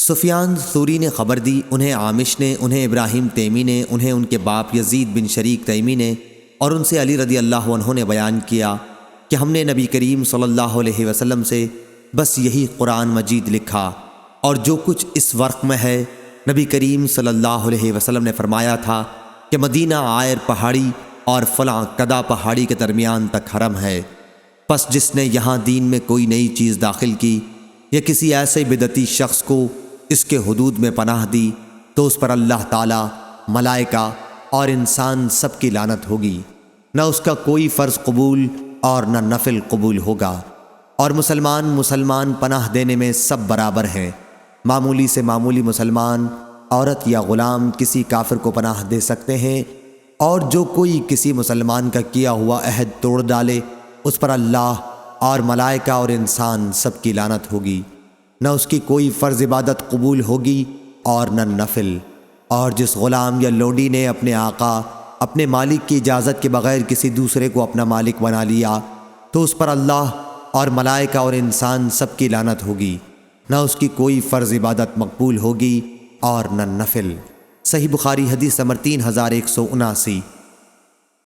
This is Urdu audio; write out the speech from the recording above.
سفیان ثوری نے خبر دی، انہیں عامش نے، انہیں ابراہیم تیمی نے، انہیں ان کے باپ یزید بن شریک تیمی نے، اور ان سے علی رضی اللہ عنہ نے بیان کیا کہ ہم نے نبی کریم صلی اللہ علیہ وسلم سے بس یہی قرآن مجید لکھا، اور جو کچھ اس ورق میں ہے نبی کریم صلی اللہ علیہ وسلم نے فرمایا تھا کہ مدینہ عائر پہاڑی اور فلاں کدا پہاڑی کے درمیان تک حرم ہے، پس جس نے یہاں دین میں کوئی نئی چیز داخل کی یا کسی ایسے بدعتی شخص کو اس کے حدود میں پناہ دی تو اس پر اللہ تعالی، ملائکہ اور انسان سب کی لعنت ہوگی، نہ اس کا کوئی فرض قبول اور نہ نفل قبول ہوگا، اور مسلمان پناہ دینے میں سب برابر ہیں۔ معمولی سے معمولی مسلمان، عورت یا غلام کسی کافر کو پناہ دے سکتے ہیں، اور جو کوئی کسی مسلمان کا کیا ہوا عہد توڑ ڈالے اس پر اللہ اور ملائکہ اور انسان سب کی لعنت ہوگی، نہ اس کی کوئی فرض عبادت قبول ہوگی اور نہ نفل۔ اور جس غلام یا لونڈی نے اپنے آقا، اپنے مالک کی اجازت کے بغیر کسی دوسرے کو اپنا مالک بنا لیا تو اس پر اللہ اور ملائکہ اور انسان سب کی لعنت ہوگی، نہ اس کی کوئی فرض عبادت مقبول ہوگی اور نہ نفل۔ صحیح بخاری حدیث نمبر 3179۔